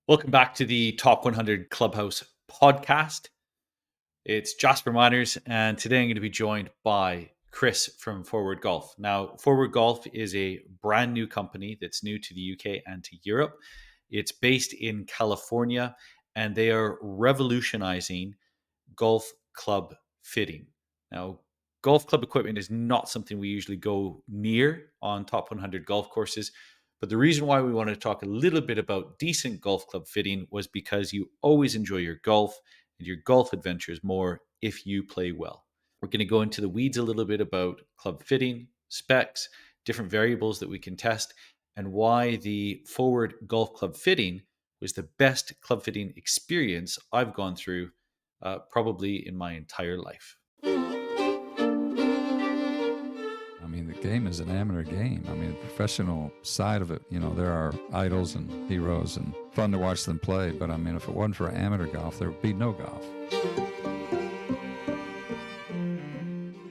Welcome back to the Top 100 Clubhouse podcast. It's Jasper Miners, and today I'm going to be joined by Chris from Foreward Golf. Now, Foreward Golf is a brand new company that's new to the UK and to Europe. It's based in California, and they are revolutionizing golf club fitting. Now, golf club equipment is not something we usually go near on top 100 golf courses. But the reason why we wanted to talk a little bit about decent golf club fitting was because you always enjoy your golf and your golf adventures more if you play well. We're going to go into the weeds a little bit about club fitting, specs, different variables that we can test, and why the Foreward Golf Club fitting was the best club fitting experience I've gone through probably in my entire life. I mean, the game is an amateur game. I mean, the professional side of it, there are idols and heroes and fun to watch them play. But I mean, if it wasn't for amateur golf, there would be no golf.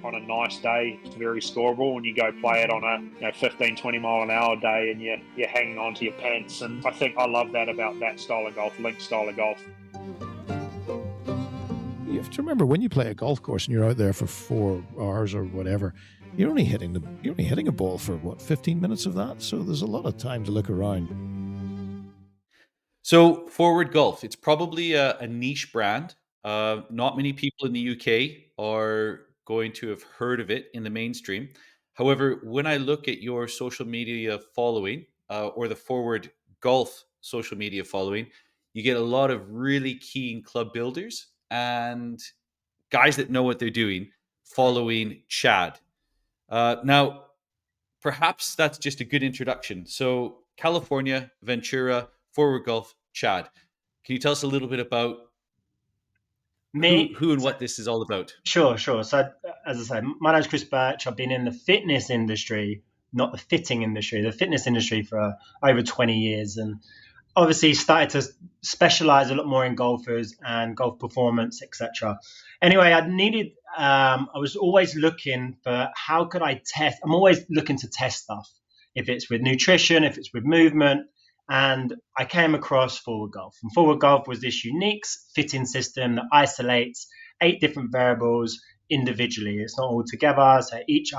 On a nice day, it's very scoreable, and you go play it on a 15, 20 mile an hour day, and you're hanging on to your pants. And I think I love that about that style of golf, link style of golf. You have to remember, when you play a golf course and you're out there for 4 hours or whatever, you're only hitting a ball for 15 minutes of that. So there's a lot of time to look around. So Foreward Golf, it's probably a niche brand. Not many people in the UK are going to have heard of it in the mainstream. However, when I look at your social media following or the Foreward Golf social media following, you get a lot of really keen club builders and guys that know what they're doing following Chad. Now, perhaps that's just a good introduction. So California, Ventura, Foreward Golf, Chad. Can you tell us a little bit about who and what this is all about? Sure. So, as I say, my name's Chris Birch. I've been in the fitness industry, not the fitting industry, the fitness industry for over 20 years. And obviously started to specialize a lot more in golfers and golf performance, etc. Anyway, I was always looking for how could I test. I'm always looking to test stuff, if it's with nutrition, if it's with movement. And I came across Foreward Golf. And Foreward Golf was this unique fitting system that isolates 8 different variables individually. It's not all together. So each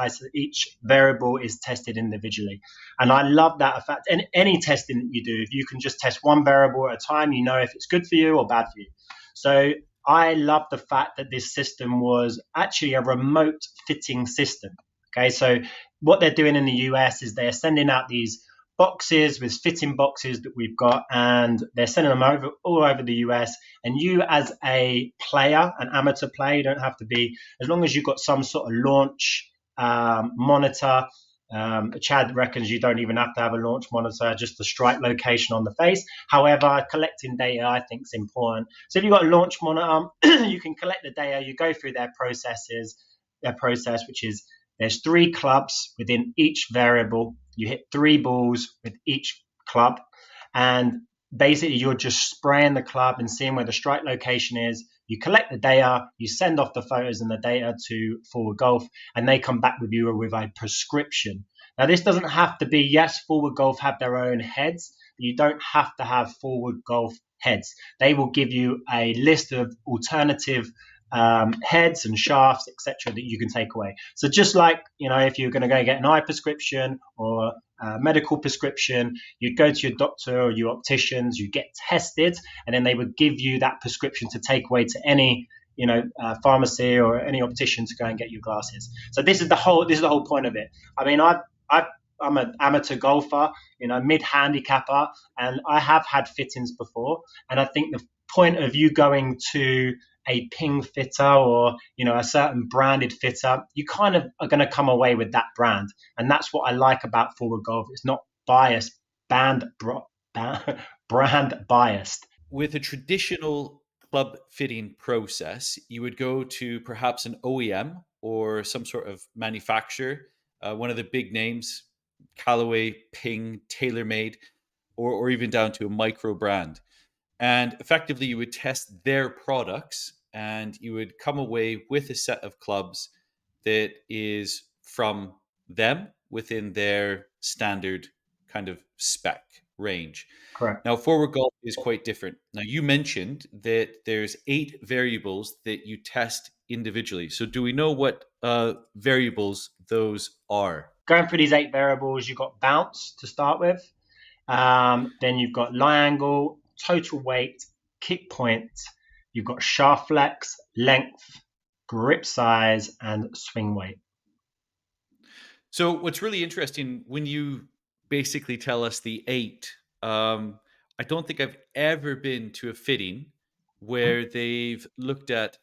variable is tested individually. And I love that fact. And any testing that you do, if you can just test one variable at a time, you know if it's good for you or bad for you. So I love the fact that this system was actually a remote fitting system. Okay, so what they're doing in the US is they're sending out these boxes with fitting boxes that we've got, and they're sending them all over the US. And you, as a player, an amateur player, you don't have to be, as long as you've got some sort of launch monitor. Chad reckons you don't even have to have a launch monitor, just the strike location on the face. However, collecting data I think is important. So if you've got a launch monitor, you can collect the data. You go through their process, which is there's 3 clubs within each variable. You hit 3 balls with each club, and basically you're just spraying the club and seeing where the strike location is. You collect the data, you send off the photos and the data to Foreward Golf, and they come back with you with a prescription. Now, this doesn't have to be, yes, Foreward Golf have their own heads, but you don't have to have Foreward Golf heads. They will give you a list of alternative heads and shafts, etc., that you can take away. So just like, if you're going to go get an eye prescription or a medical prescription, you'd go to your doctor or your opticians, you get tested, and then they would give you that prescription to take away to any pharmacy or any optician to go and get your glasses. So this is the whole point of it. I mean, I'm an amateur golfer, mid handicapper, and I have had fittings before. And I think the point of you going to a ping fitter or a certain branded fitter, you kind of are going to come away with that brand. And that's what I like about Foreward Golf. It's not biased, brand biased. With a traditional club fitting process, you would go to perhaps an OEM or some sort of manufacturer, one of the big names, Callaway, Ping, TaylorMade, or even down to a micro brand. And effectively, you would test their products and you would come away with a set of clubs that is from them within their standard kind of spec, range. Correct. Now, forward golf is quite different. Now, you mentioned that there's 8 variables that you test individually. So, do we know what variables those are? Going through these 8 variables, you've got bounce to start with. Then you've got lie angle, total weight, kick point. You've got shaft flex, length, grip size, and swing weight. So, what's really interesting when you basically tell us the 8, I don't think I've ever been to a fitting where they've looked at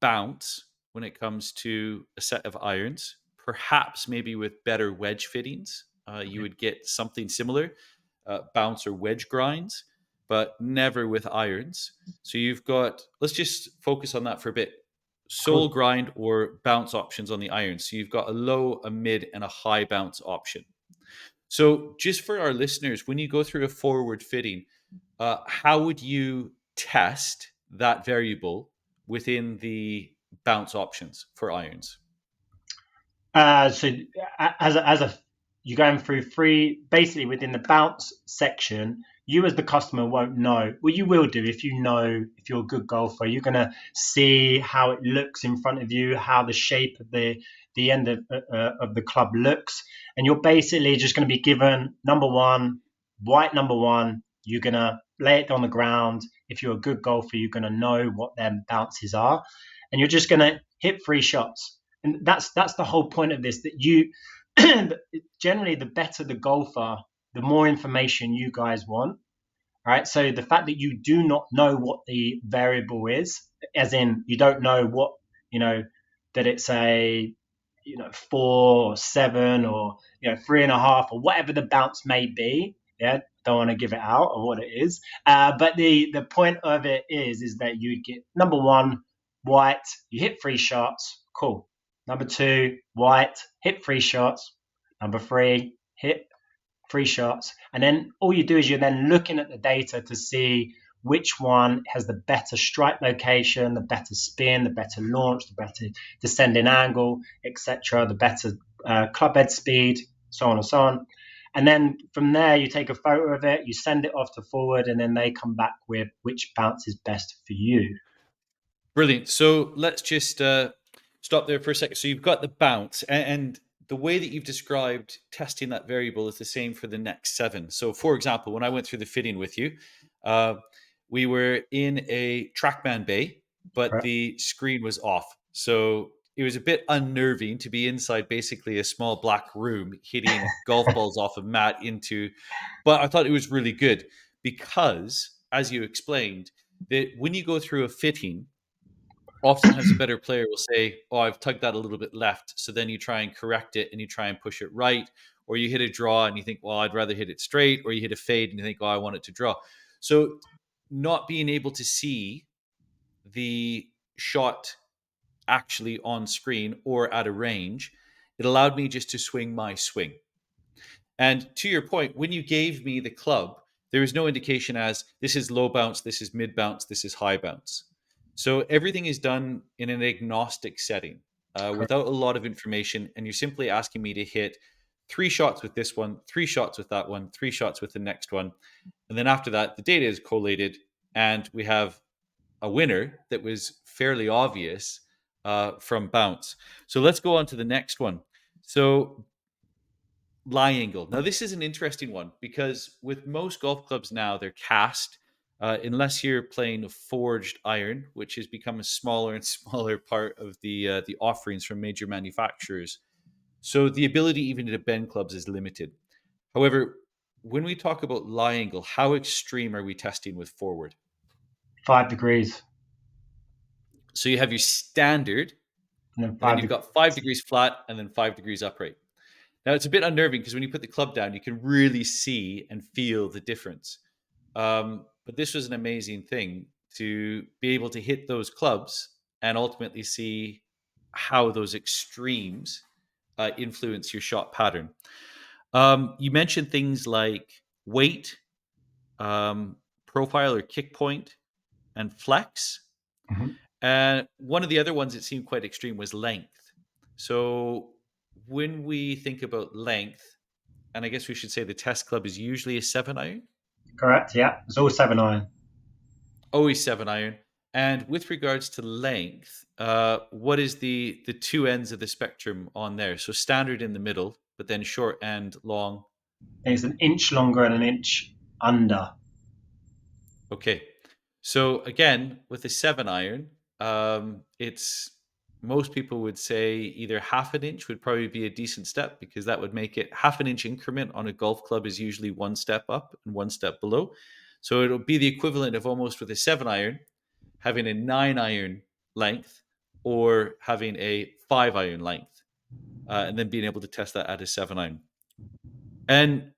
bounce when it comes to a set of irons. Perhaps maybe with better wedge fittings, you would get something similar, bounce or wedge grinds, but never with irons. So you've got, let's just focus on that for a bit. Sole grind or bounce options on the irons. So you've got a low, a mid, and a high bounce option. So just for our listeners, when you go through a forward fitting, how would you test that variable within the bounce options for irons? So you're going through 3, basically within the bounce section, you as the customer won't know. Well, you will do if if you're a good golfer. You're going to see how it looks in front of you, how the shape of the end of the club looks, and you're basically just going to be given number 1, white number 1. You're going to lay it on the ground. If you're a good golfer, you're going to know what their bounces are, and you're just going to hit 3 shots. And that's the whole point of this, that you generally, the better the golfer, the more information you guys want. All right. So the fact that you do not know what the variable is, as in you don't know what, that it's a, 4 or 7 or, 3.5 or whatever the bounce may be. Yeah. Don't want to give it out or what it is. But the point of it is that you get number 1, white, you hit 3 shots. Cool. Number 2, white, hit 3 shots. Number 3, hit 3 shots. And then all you do is you're then looking at the data to see which one has the better strike location, the better spin, the better launch, the better descending angle, etc., the better club head speed, so on and so on. And then from there, you take a photo of it, you send it off to forward, and then they come back with which bounce is best for you. Brilliant. So let's just stop there for a second. So you've got the bounce, and the way that you've described testing that variable is the same for the next 7. So, for example, when I went through the fitting with you, we were in a TrackMan bay, but the screen was off. So it was a bit unnerving to be inside basically a small black room hitting golf balls off a mat into, but I thought it was really good because, as you explained, that when you go through a fitting, oftentimes a better player will say, oh, I've tugged that a little bit left. So then you try and correct it and you try and push it right. Or you hit a draw and you think, well, I'd rather hit it straight. Or you hit a fade and you think, oh, I want it to draw. So not being able to see the shot actually on screen or at a range, it allowed me just to swing my swing. And to your point, when you gave me the club, there was no indication as this is low bounce, this is mid bounce, this is high bounce. So everything is done in an agnostic setting without a lot of information. And you're simply asking me to hit 3 shots with this one, 3 shots with that one, 3 shots with the next one. And then after that, the data is collated and we have a winner that was fairly obvious from bounce. So let's go on to the next one. So lie angle. Now, this is an interesting one because with most golf clubs now, they're cast. Unless you're playing a forged iron, which has become a smaller and smaller part of the offerings from major manufacturers. So the ability even to bend clubs is limited. However, when we talk about lie angle, how extreme are we testing with forward? 5 degrees. So you have your standard, and then you've got 5 degrees flat and then 5 degrees upright. Now, it's a bit unnerving because when you put the club down, you can really see and feel the difference. But this was an amazing thing to be able to hit those clubs and ultimately see how those extremes influence your shot pattern. You mentioned things like weight, profile or kick point, and flex. Mm-hmm. And one of the other ones that seemed quite extreme was length. So when we think about length, and I guess we should say the test club is usually a 7 iron. Correct. Yeah, it's all 7-iron. Always 7-iron. And with regards to length, what is the two ends of the spectrum on there? So standard in the middle, but then short and long. It's an inch longer and an inch under. Okay. So again, with a 7-iron, it's most people would say either half an inch would probably be a decent step, because that would make it half an inch increment on a golf club is usually one step up and one step below. So it'll be the equivalent of almost with a 7-iron having a 9-iron length or having a 5-iron length, and then being able to test that at a 7-iron. And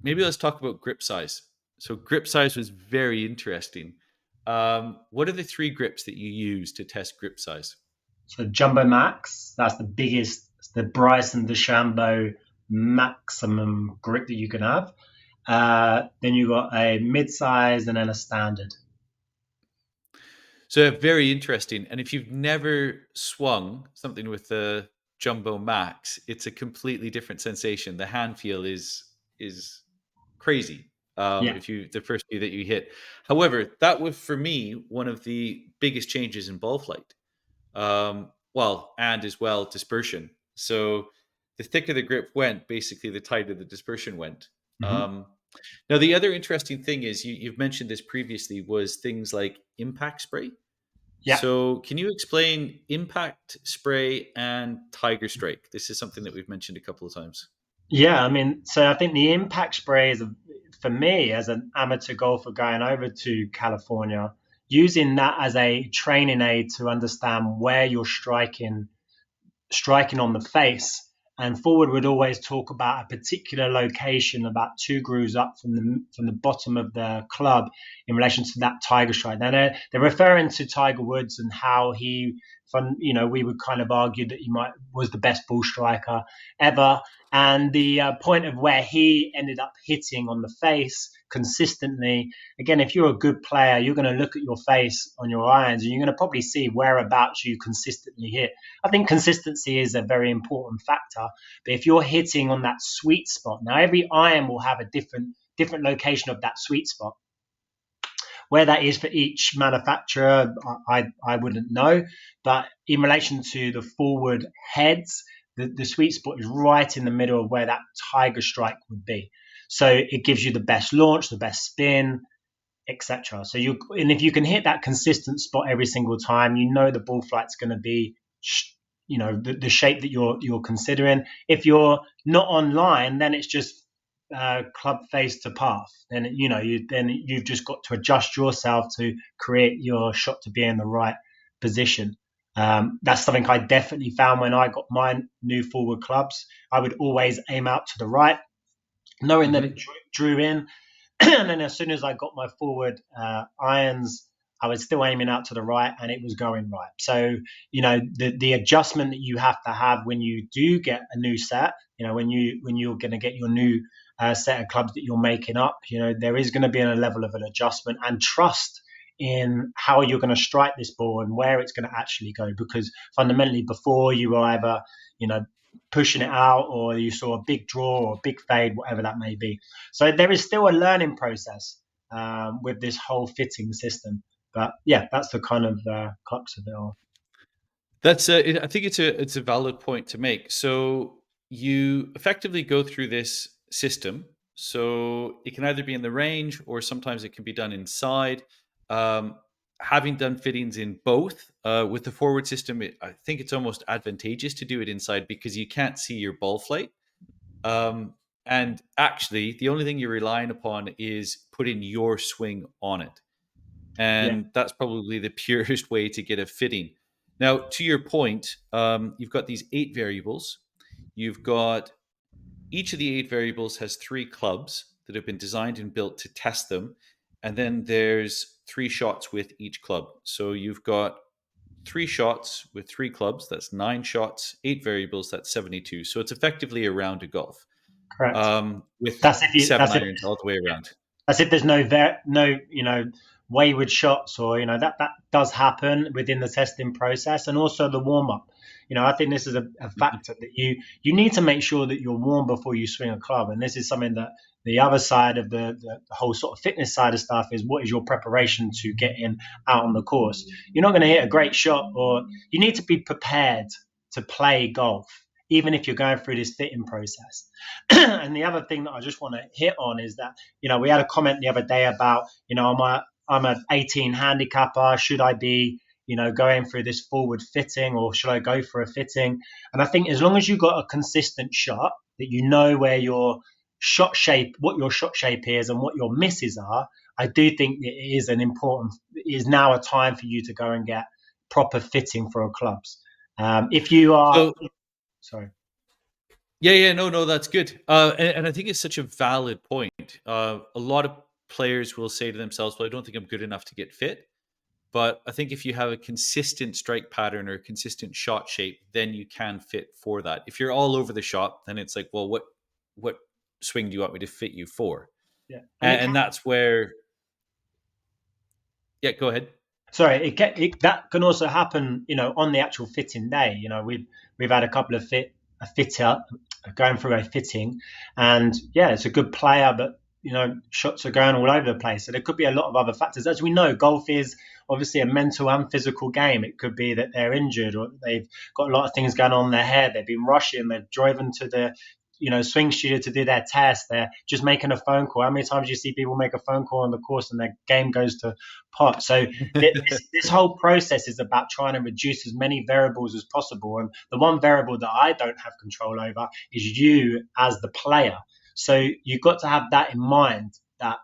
maybe let's talk about grip size. So grip size was very interesting. What are the 3 grips that you use to test grip size? So Jumbo Max, that's the biggest, it's the Bryson DeChambeau maximum grip that you can have. Then you've got a mid-size and then a standard. So very interesting. And if you've never swung something with the Jumbo Max, it's a completely different sensation. The hand feel is crazy. If you the first few that you hit. However, that was for me one of the biggest changes in ball flight. And as well dispersion. So the thicker the grip went, basically the tighter the dispersion went. Mm-hmm. Now, the other interesting thing is you've mentioned this previously was things like impact spray. Yeah. So can you explain impact spray and Tiger Strike? This is something that we've mentioned a couple of times. Yeah, I mean, so I think the impact spray is, for me, as an amateur golfer going over to California, using that as a training aid to understand where you're striking on the face. And Forward would always talk about a particular location about 2 grooves up from the bottom of the club in relation to that Tiger Strike. Now they're referring to Tiger Woods and how we would kind of argue that he was the best ball striker ever. And the point of where he ended up hitting on the face consistently, again, if you're a good player, you're going to look at your face on your irons and you're going to probably see whereabouts you consistently hit. I think consistency is a very important factor. But if you're hitting on that sweet spot, now every iron will have a different location of that sweet spot. Where that is for each manufacturer, I wouldn't know. But in relation to the Forward heads, the sweet spot is right in the middle of where that Tiger Strike would be. So it gives you the best launch, the best spin, etc. So if you can hit that consistent spot every single time, the ball flight's going to be, the shape that you're considering. If you're not online, then it's just club face to path. Then you've just got to adjust yourself to create your shot to be in the right position. That's something I definitely found when I got my new Forward clubs. I would always aim out to the right, knowing that it drew in. And then as soon as I got my Forward irons, I was still aiming out to the right and it was going right. So, the adjustment that you have to have when you do get a new set, when you're going to get your new set of clubs that you're making up, there is going to be a level of an adjustment and trust in how you're going to strike this ball and where it's going to actually go. Because fundamentally, before you were either, pushing it out or you saw a big draw or a big fade, whatever that may be. So there is still a learning process with this whole fitting system. But yeah, that's the kind of crux of it all. That's I think it's a valid point to make. So you effectively go through this system. So it can either be in the range or sometimes it can be done inside. Having done fittings in both, with the Forward system, I think it's almost advantageous to do it inside because you can't see your ball flight. And actually, the only thing you're relying upon is putting your swing on it. And that's probably the purest way to get a fitting. Now, to your point, you've got these 8 variables. You've got each of the 8 variables has 3 clubs that have been designed and built to test them. And then there's 3 shots with each club. So you've got 3 shots with 3 clubs. That's 9 shots, 8 variables. That's 72. So it's effectively a round of golf. Correct. With 7 irons all the way around. As if there's no wayward shots or that does happen within the testing process, and also the warm up. I think this is a factor that you need to make sure that you're warm before you swing a club, and this is something that the other side of the whole sort of fitness side of stuff is what is your preparation to getting out on the course. You're not going to hit a great shot, or you need to be prepared to play golf, even if you're going through this fitting process. And the other thing that I just want to hit on is that, we had a comment the other day about, I'm an 18 handicapper. Should I be, going through this forward fitting, or should I go for a fitting? And I think as long as you've got a consistent shot, that you know where your shot shape, what your shot shape is and what your misses are, I do think it is now a time for you to go and get proper fitting for your clubs. If you are, sorry. Yeah, no, that's good. And I think it's such a valid point. A lot of players will say to themselves, well, I don't think I'm good enough to get fit. But I think if you have a consistent strike pattern or a consistent shot shape, then you can fit for that. If you're all over the shot, then it's like, well, what swing do you want me to fit you for? Yeah. And that's where, yeah, go ahead. Sorry, that can also happen, on the actual fitting day. We've had a couple of fitter going through a fitting, and yeah, it's a good player, but shots are going all over the place. So there could be a lot of other factors. As we know, golf is obviously a mental and physical game. It could be that they're injured, or they've got a lot of things going on in their head. They've been rushing. They've driven to the swing studio to do their test. They're just making a phone call. How many times do you see people make a phone call on the course and their game goes to pot? So this whole process is about trying to reduce as many variables as possible. And the one variable that I don't have control over is you as the player. So you've got to have that in mind, that,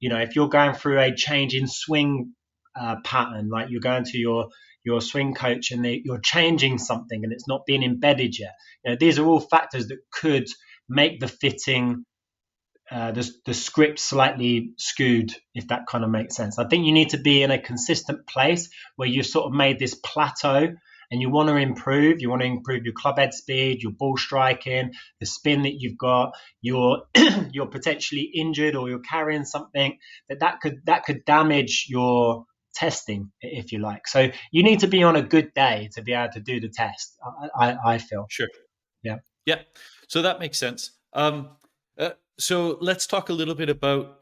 if you're going through a change in swing pattern, like you're going to your swing coach and you're changing something and it's not being embedded yet. These are all factors that could make the fitting, the script slightly skewed, if that kind of makes sense. I think you need to be in a consistent place where you've sort of made this plateau and you want to improve. You want to improve your club head speed, your ball striking, the spin that you've got. You're potentially injured, or you're carrying something that could damage your testing, if you like. So you need to be on a good day to be able to do the test, I feel. Sure. Yeah. So that makes sense. So let's talk a little bit about,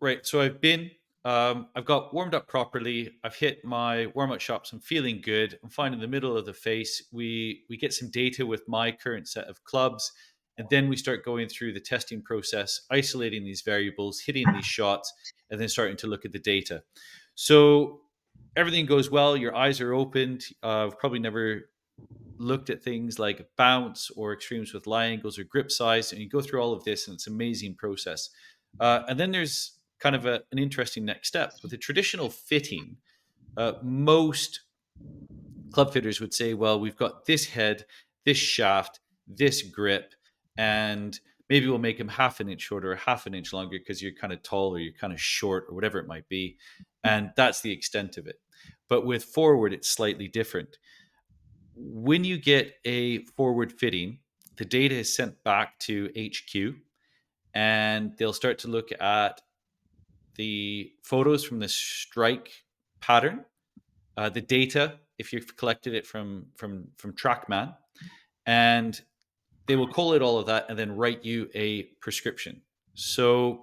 right, so I've got warmed up properly. I've hit my warm-up shots. I'm feeling good. I'm fine in the middle of the face. We get some data with my current set of clubs, and then we start going through the testing process, isolating these variables, hitting these shots, and then starting to look at the data. So everything goes well. Your eyes are opened. I've probably never looked at things like bounce or extremes with lie angles or grip size, and you go through all of this, and it's an amazing process. And then there's kind of an interesting next step. With a traditional fitting, most club fitters would say, well, we've got this head, this shaft, this grip, and maybe we'll make them half an inch shorter or half an inch longer because you're kind of tall or you're kind of short or whatever it might be. And that's the extent of it. But with forward, it's slightly different. When you get a forward fitting, the data is sent back to HQ, and they'll start to look at the photos from the strike pattern, the data, if you've collected it from TrackMan, and they will collate all of that and then write you a prescription. So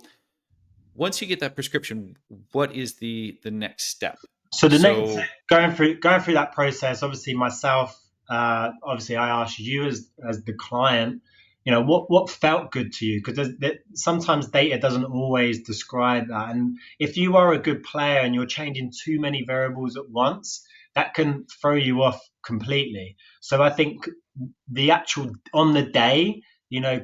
once you get that prescription, what is the next step? So next, going through that process, obviously myself, obviously I asked you as the client, what felt good to you? Because sometimes data doesn't always describe that. And if you are a good player and you're changing too many variables at once, that can throw you off completely. So I think the actual on the day,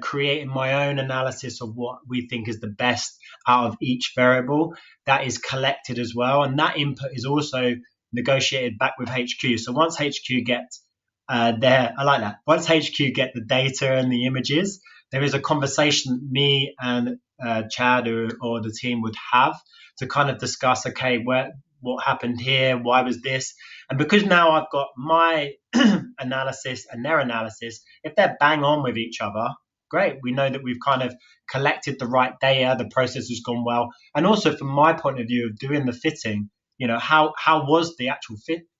creating my own analysis of what we think is the best out of each variable, that is collected as well. And that input is also negotiated back with HQ. So once HQ gets I like that. Once HQ get the data and the images, there is a conversation me and Chad or the team would have to kind of discuss, okay, what happened here? Why was this? And because now I've got my analysis and their analysis, if they're bang on with each other, great. We know that we've kind of collected the right data, the process has gone well. And also from my point of view of doing the fitting, how was the actual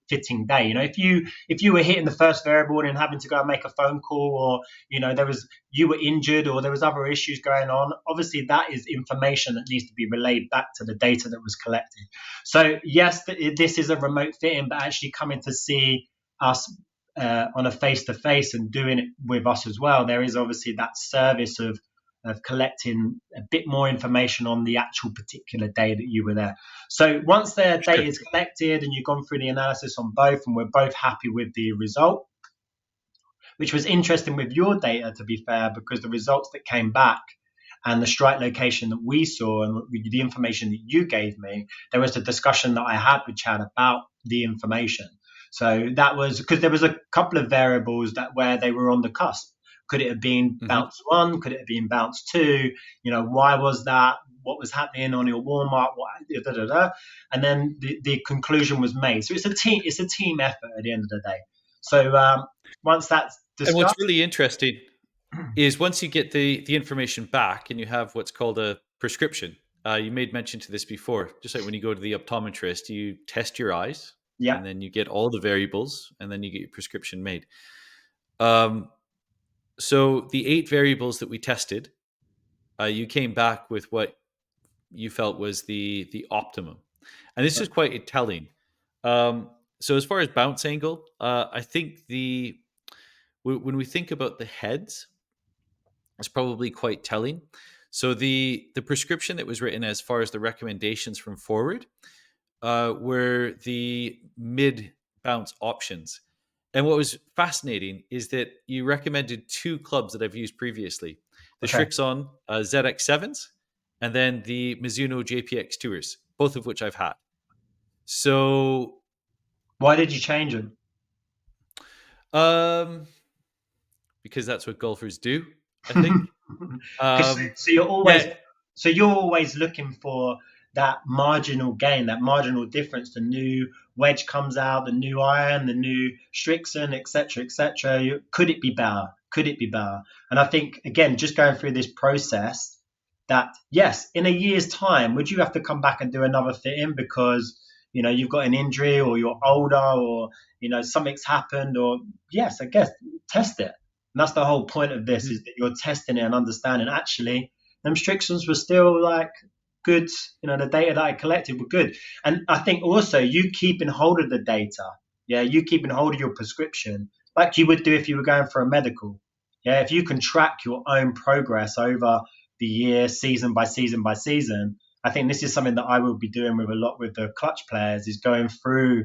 fitting day. If you were hitting the first variable and having to go and make a phone call, or you were injured or there was other issues going on, obviously that is information that needs to be relayed back to the data that was collected. So yes, this is a remote fitting, but actually coming to see us on a face-to-face and doing it with us as well, there is obviously that service of collecting a bit more information on the actual particular day that you were there. So once the data is collected and you've gone through the analysis on both, and we're both happy with the result, which was interesting with your data, to be fair, because the results that came back and the strike location that we saw and the information that you gave me, there was a discussion that I had with Chad about the information. So that was because there was a couple of variables where they were on the cusp. Could it have been bounce one? Could it have been bounce two? Why was that? What was happening on your warm up? And then the conclusion was made. So it's a team effort at the end of the day. So once that's discussed, and what's really interesting is once you get the information back and you have what's called a prescription. You made mention to this before. Just like when you go to the optometrist, you test your eyes, and then you get all the variables, and then you get your prescription made. So the 8 variables that we tested, you came back with what you felt was the optimum. And this is quite telling. So as far as bounce angle, I think when we think about the heads, it's probably quite telling. So the prescription that was written as far as the recommendations from Foreward were the mid bounce options. And what was fascinating is that you recommended 2 clubs that I've used previously. The Srixon ZX7s and then the Mizuno JPX Tours, both of which I've had. So why did you change them? Because that's what golfers do, I think. So you're always looking for that marginal gain, that marginal difference. The new wedge comes out, the new iron, the new Srixon, etc., etc. Could it be better? Could it be better? And I think, again, just going through this process, that yes, in a year's time, would you have to come back and do another fitting because you've got an injury or you're older or something's happened? Or yes, I guess test it. And that's the whole point of this, is that you're testing it and understanding actually them Srixons were still like good. The data that I collected were good. And I think also you keeping hold of the data. Yeah, you keeping hold of your prescription like you would do if you were going for a medical. Yeah, if you can track your own progress over the year, season by season by season, I think this is something that I will be doing with a lot with the clutch players, is going through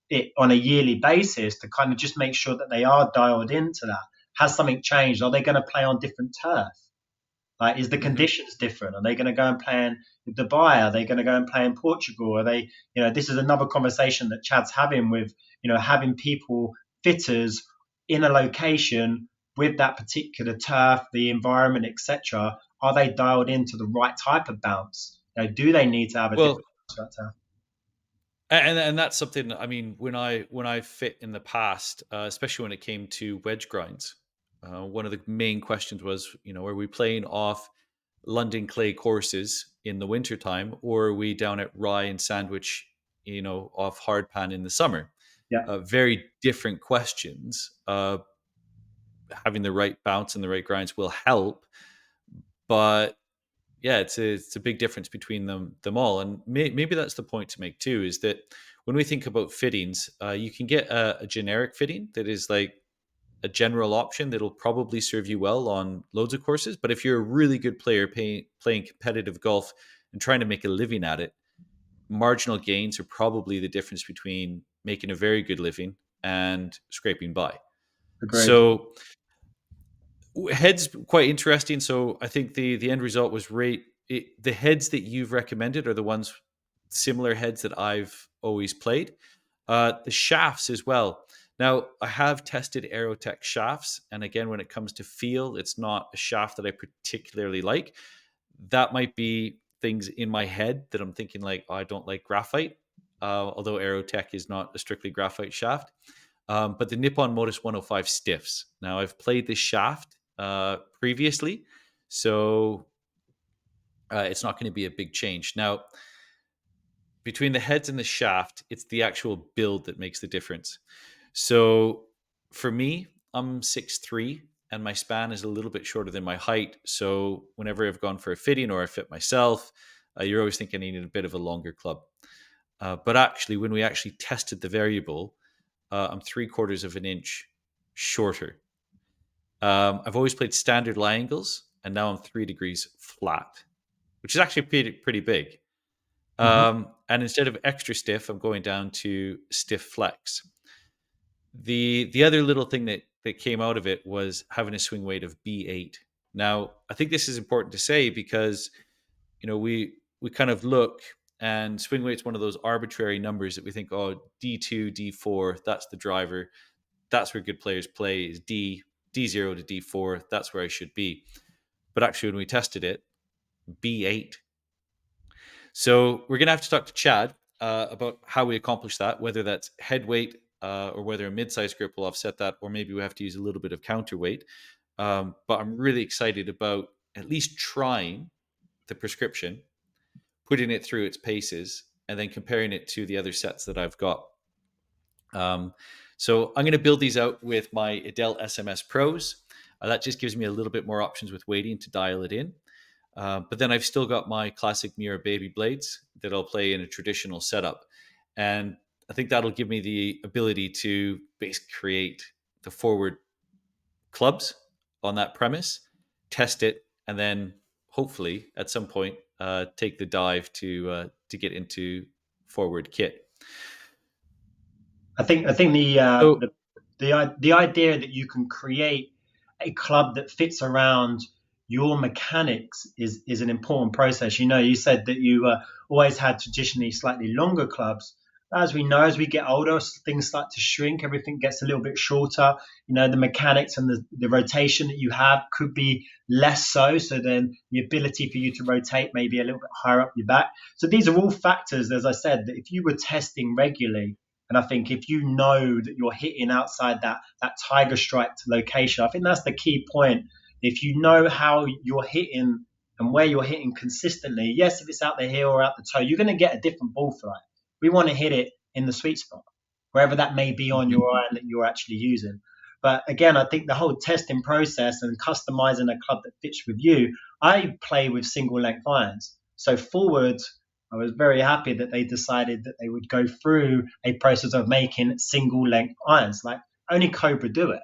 it on a yearly basis to kind of just make sure that they are dialed into that. Has something changed? Are they going to play on different turf? Like, is the conditions different? Are they going to go and play in Dubai? Are they going to go and play in Portugal? Are they, this is another conversation that Chad's having with, having people, fitters in a location with that particular turf, the environment, etc. Are they dialed into the right type of bounce? Do they need to have a different turf? And that's something, I mean, when I fit in the past, especially when it came to wedge grinds, one of the main questions was, are we playing off London clay courses in the wintertime, or are we down at Rye and Sandwich, off hard pan in the summer? Yeah. Very different questions. Having the right bounce and the right grinds will help, but yeah, it's a big difference between them all. And maybe that's the point to make too, is that when we think about fittings, you can get a generic fitting that is like a general option that'll probably serve you well on loads of courses. But if you're a really good player playing competitive golf and trying to make a living at it, marginal gains are probably the difference between making a very good living and scraping by. Agreed. So heads quite interesting. So I think the end result was great. The heads that you've recommended are the ones, similar heads that I've always played. The shafts as well. Now, I have tested Aerotech shafts, and again, when it comes to feel, it's not a shaft that I particularly like. That might be things in my head that I'm thinking like, oh, I don't like graphite, although Aerotech is not a strictly graphite shaft. But the Nippon Modus 105 stiffs. Now, I've played this shaft previously, so it's not going to be a big change. Now, between the heads and the shaft, it's the actual build that makes the difference. So for me, I'm 6'3", and my span is a little bit shorter than my height. So whenever I've gone for a fitting or I fit myself, you're always thinking I need a bit of a longer club. But actually, when we actually tested the variable, I'm 3/4 of an inch shorter. I've always played standard lie angles, and now I'm 3 degrees flat, which is actually pretty big. And instead of extra stiff, I'm going down to stiff flex. The other little thing that came out of it was having a swing weight of B8. Now, I think this is important to say because we kind of look, and swing weight's one of those arbitrary numbers that we think, oh, D2, D4, that's the driver. That's where good players play, is D0 to D4. That's where I should be. But actually, when we tested it, B8. So we're going to have to talk to Chad about how we accomplish that, whether that's head weight or whether a mid-size grip will offset that, or maybe we have to use a little bit of counterweight. But I'm really excited about at least trying the prescription, putting it through its paces, and then comparing it to the other sets that I've got. So I'm going to build these out with my Adele SMS Pros. That just gives me a little bit more options with weighting to dial it in. But then I've still got my classic Mira Baby blades that I'll play in a traditional setup. And I think that'll give me the ability to basically create the forward clubs on that premise, test it, and then hopefully at some point take the dive to get into forward kit. I think the idea that you can create a club that fits around your mechanics is an important process. You said that you always had traditionally slightly longer clubs. As we know, as we get older, things start to shrink. Everything gets a little bit shorter. The mechanics and the rotation that you have could be less so. So then the ability for you to rotate may be a little bit higher up your back. So these are all factors, as I said, that if you were testing regularly, and I think if you know that you're hitting outside that tiger strike location, I think that's the key point. If you know how you're hitting and where you're hitting consistently, yes, if it's out the heel or out the toe, you're going to get a different ball flight. We want to hit it in the sweet spot, wherever that may be on your iron that you're actually using. But again, I think the whole testing process and customizing a club that fits with you, I play with single length irons. So forward, I was very happy that they decided that they would go through a process of making single length irons. Like only Cobra do it.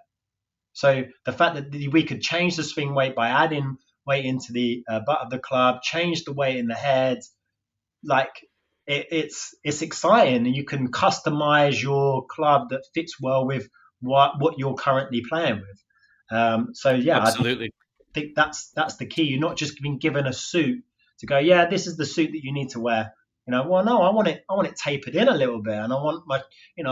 So the fact that we could change the swing weight by adding weight into the butt of the club, change the weight in the head, like it's exciting, and you can customize your club that fits well with what you're currently playing with. So yeah, absolutely. I think that's the key. You're not just being given a suit to go, yeah, this is the suit that you need to wear. Well, no, I want it tapered in a little bit, and I want I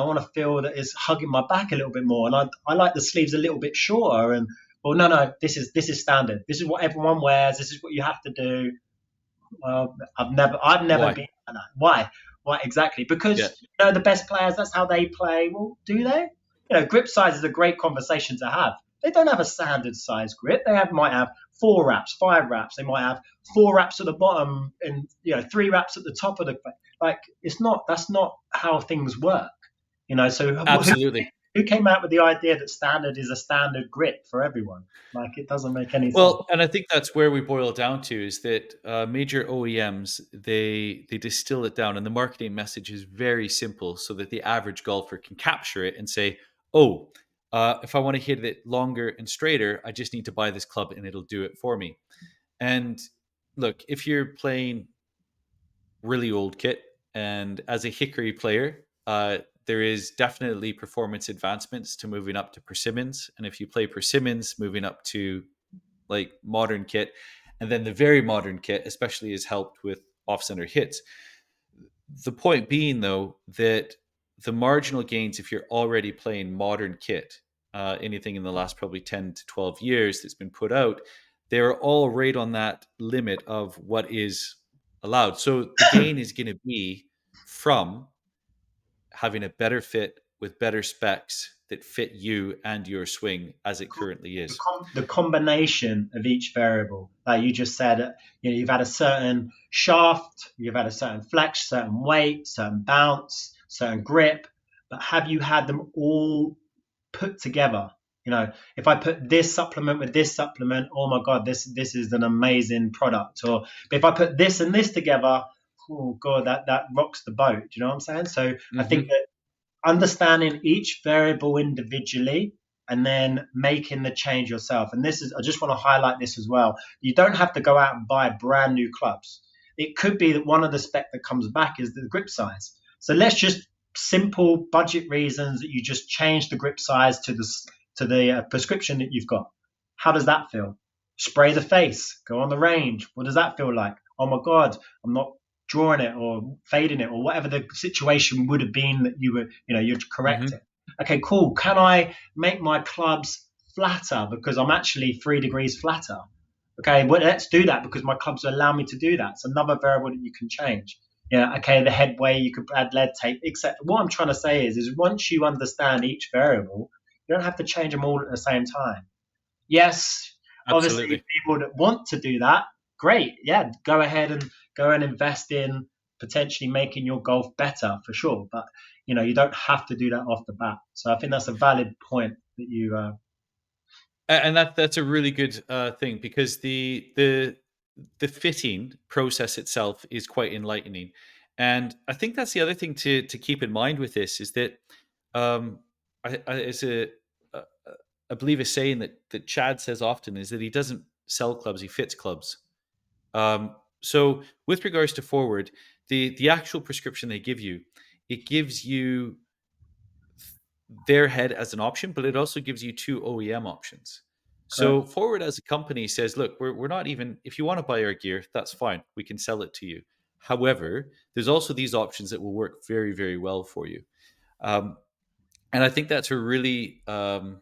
want to feel that it's hugging my back a little bit more, and I like the sleeves a little bit shorter. And well, no, this is standard. This is what everyone wears. This is what you have to do. Well, I've never Why? been like that. Why exactly? Because the best players, that's how they play. Well, do they? Grip size is a great conversation to have. They don't have a standard size grip. They might have 4 wraps, 5 wraps. They might have 4 wraps at the bottom and 3 wraps at the top of the. Like that's not how things work. So Absolutely. who came out with the idea that standard is a standard grip for everyone? Like it doesn't make any sense. Well, and I think that's where we boil down to is that major OEMs, they distill it down, and the marketing message is very simple so that the average golfer can capture it and say, oh, if I want to hit it longer and straighter, I just need to buy this club and it'll do it for me. And look, if you're playing really old kit and as a hickory player, there is definitely performance advancements to moving up to persimmons. And if you play persimmons, moving up to like modern kit, and then the very modern kit especially is helped with off-center hits. The point being, though, that the marginal gains, if you're already playing modern kit, anything in the last probably 10 to 12 years that's been put out, they're all right on that limit of what is allowed. So the gain is going to be from having a better fit with better specs that fit you and your swing as it currently The, is. the combination of each variable, like you just said, you've had a certain shaft, you've had a certain flex, certain weight, certain bounce, certain grip, but have you had them all put together? If I put this supplement with this supplement, oh my god, this is an amazing product. Or if I put this and this together, oh god, that rocks the boat. Do you know what I'm saying? So I think that understanding each variable individually and then making the change yourself. And I just want to highlight this as well. You don't have to go out and buy brand new clubs. It could be that one of the spec that comes back is the grip size. So let's just simple budget reasons that you just change the grip size to the prescription that you've got. How does that feel? Spray the face, go on the range. What does that feel like? Oh my God, I'm not drawing it or fading it or whatever the situation would have been that you'd correct it. Okay, cool. Can I make my clubs flatter because I'm actually 3 degrees flatter? Okay, well, let's do that because my clubs allow me to do that. It's another variable that you can change. Okay, the headway, you could add lead tape, etc. What I'm trying to say is once you understand each variable, you don't have to change them all at the same time. Yes, Absolutely. Obviously people that want to do that, great. Yeah, go ahead and invest in potentially making your golf better for sure. But you don't have to do that off the bat. So I think that's a valid point that you. And that's a really good thing because the fitting process itself is quite enlightening, and I think that's the other thing to keep in mind with this is that I believe a saying that Chad says often is that he doesn't sell clubs, he fits clubs. So with regards to Forward, the actual prescription they give you, it gives you their head as an option, but it also gives you 2 OEM options. So Forward as a company says, look, we're not even, if you want to buy our gear, that's fine. We can sell it to you. However, there's also these options that will work very, very well for you. And I think that's a really, I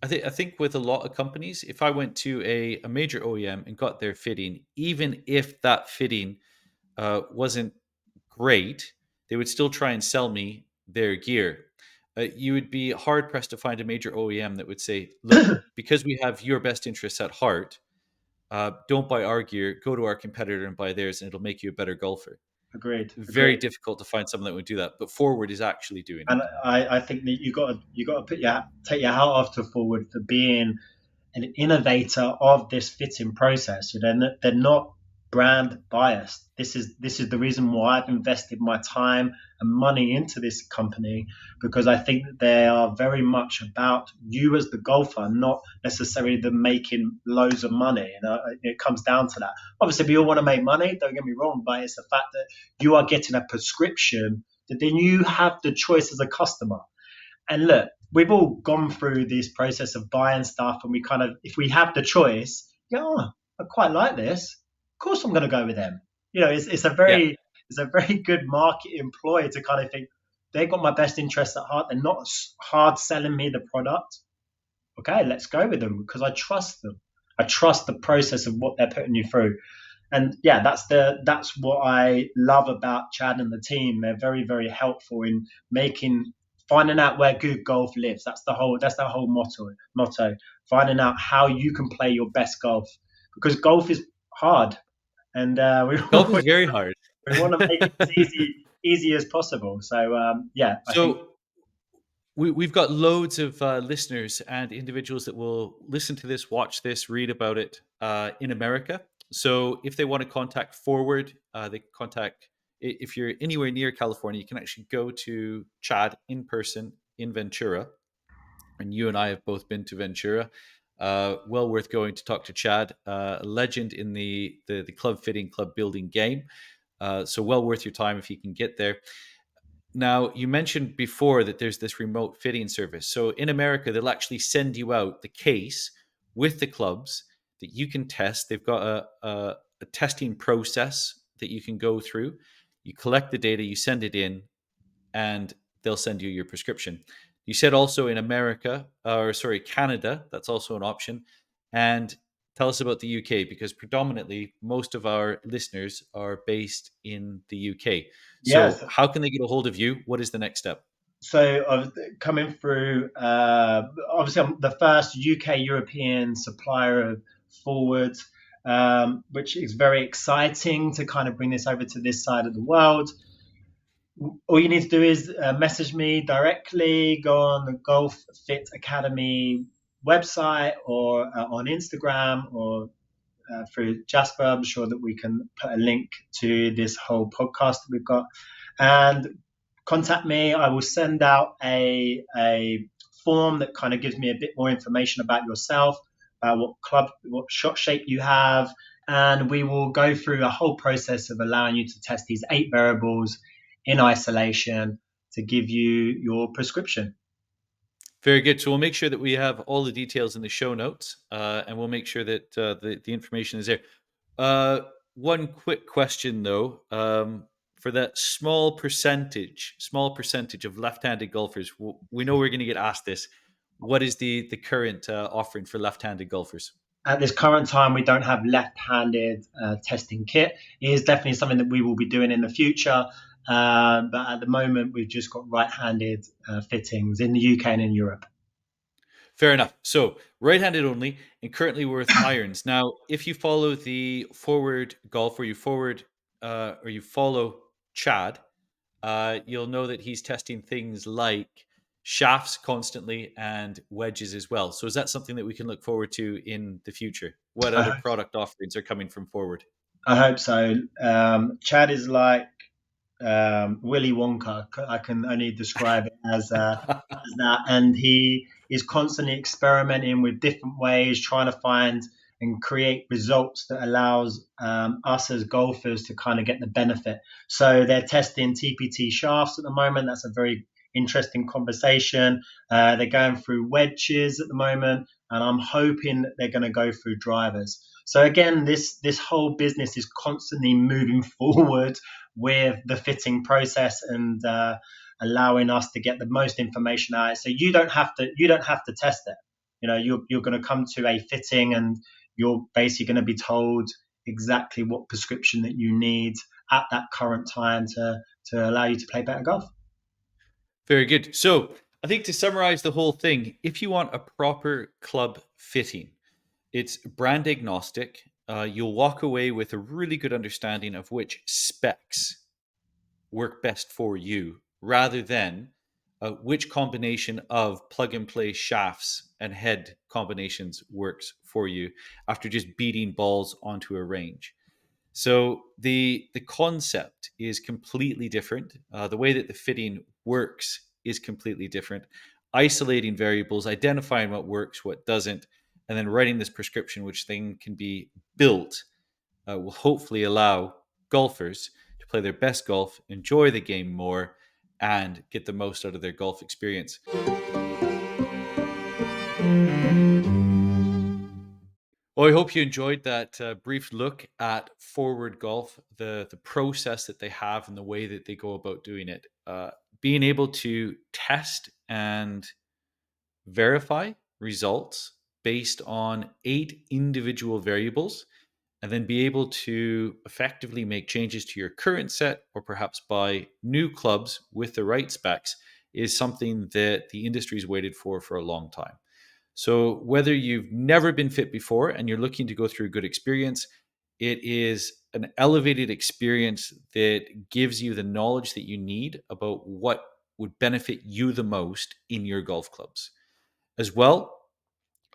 think with a lot of companies, if I went to a major OEM and got their fitting, even if that fitting wasn't great, they would still try and sell me their gear. You would be hard pressed to find a major OEM that would say, look, because we have your best interests at heart, don't buy our gear, go to our competitor and buy theirs, and it'll make you a better golfer. Agreed. Very difficult to find someone that would do that, but Forward is actually doing and it. I think that you got to take your hat off to Forward for being an innovator of this fitting process. They're not brand biased. This is the reason why I've invested my time and money into this company, because I think that they are very much about you as the golfer, not necessarily them making loads of money. It comes down to that. Obviously, we all want to make money, don't get me wrong, but it's the fact that you are getting a prescription that then you have the choice as a customer. And look, we've all gone through this process of buying stuff, and we kind of, if we have the choice, I quite like this. Of course, I'm going to go with them. It's a very good market employ to kind of think they've got my best interests at heart. They're not hard selling me the product. Okay, let's go with them because I trust them. I trust the process of what they're putting you through. And yeah, that's what I love about Chad and the team. They're very, very helpful in finding out where good golf lives. That's the whole motto. Finding out how you can play your best golf, because golf is hard, and golf is very hard. We want to make it as easy as possible. So we've got loads of listeners and individuals that will listen to this, watch this, read about it in America. So if they want to contact Forward, they contact. If you're anywhere near California, you can actually go to Chad in person in Ventura. And you and I have both been to Ventura. Well worth going to talk to Chad, a legend in the club fitting, club building game. So well worth your time if you can get there. Now, you mentioned before that there's this remote fitting service. So in America, they'll actually send you out the case with the clubs that you can test. They've got a testing process that you can go through. You collect the data, you send it in, and they'll send you your prescription. You said also in Canada, that's also an option. And tell us about the UK, because predominantly most of our listeners are based in the UK. So how can they get a hold of you? What is the next step? So I've coming through. Obviously, I'm the first UK European supplier of forwards, which is very exciting to kind of bring this over to this side of the world. All you need to do is message me directly, go on the Golf Fit Academy website or on Instagram or through Jasper. I'm sure that we can put a link to this whole podcast that we've got. And contact me. I will send out a form that kind of gives me a bit more information about yourself, what shot shape you have. And we will go through a whole process of allowing you to test these 8 variables in isolation to give you your prescription. Very good. So we'll make sure that we have all the details in the show notes, and we'll make sure that the information is there. One quick question though, for that small percentage of left-handed golfers, we know we're going to get asked this. What is the current offering for left-handed golfers? At this current time, we don't have left-handed testing kit. It is definitely something that we will be doing in the future. But at the moment, we've just got right-handed fittings in the UK and in Europe. Fair enough. So right-handed only, and currently we're with irons. Now, if you follow the Foreward Golf, or you follow Chad, you'll know that he's testing things like shafts constantly and wedges as well. So is that something that we can look forward to in the future? What other product offerings are coming from Foreward? I hope so. Chad is like Willy Wonka. I can only describe it as that. And he is constantly experimenting with different ways, trying to find and create results that allows us as golfers to kind of get the benefit. So they're testing TPT shafts at the moment. That's a very interesting conversation. They're going through wedges at the moment, and I'm hoping that they're going to go through drivers. So again, this whole business is constantly moving forward with the fitting process and allowing us to get the most information out. So you don't have to test it. You know, you're going to come to a fitting and you're basically going to be told exactly what prescription that you need at that current time to allow you to play better golf. Very good. So I think to summarize the whole thing, if you want a proper club fitting, it's brand agnostic. You'll walk away with a really good understanding of which specs work best for you, rather than which combination of plug and play shafts and head combinations works for you after just beating balls onto a range. So the concept is completely different. The way that the fitting works is completely different. Isolating variables, identifying what works, what doesn't, and then writing this prescription, which then can be built, will hopefully allow golfers to play their best golf, enjoy the game more, and get the most out of their golf experience. Well, I hope you enjoyed that brief look at Foreward Golf, the process that they have and the way that they go about doing it. Being able to test and verify results based on 8 individual variables, and then be able to effectively make changes to your current set or perhaps buy new clubs with the right specs, is something that the industry's waited for a long time. So whether you've never been fit before and you're looking to go through a good experience, it is an elevated experience that gives you the knowledge that you need about what would benefit you the most in your golf clubs. As well,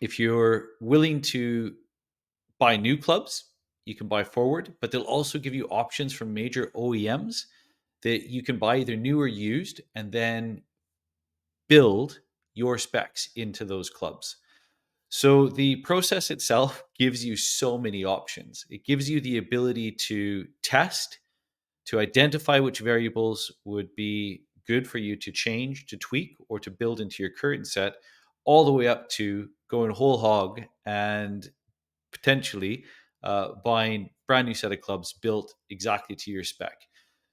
if you're willing to buy new clubs, you can buy Foreward, but they'll also give you options from major OEMs that you can buy either new or used, and then build your specs into those clubs. So the process itself gives you so many options. It gives you the ability to test, to identify which variables would be good for you to change, to tweak, or to build into your current set, all the way up to going whole hog and potentially buying brand new set of clubs built exactly to your spec.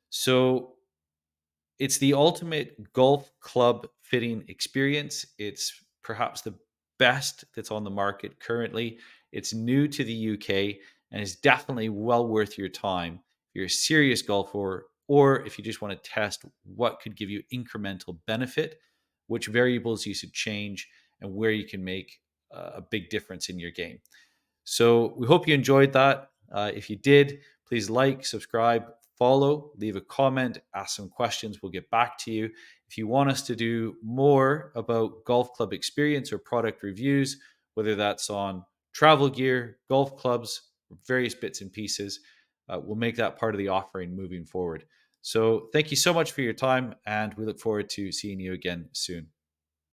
So it's the ultimate golf club fitting experience. It's perhaps the best that's on the market currently. It's new to the UK and is definitely well worth your time. If you're a serious golfer or if you just want to test what could give you incremental benefit, which variables you should change, and where you can make a big difference in your game. So we hope you enjoyed that. If you did, please like, subscribe, follow, leave a comment, ask some questions. We'll get back to you. If you want us to do more about golf club experience or product reviews, whether that's on travel gear, golf clubs, various bits and pieces, we'll make that part of the offering moving forward. So thank you so much for your time, and we look forward to seeing you again soon.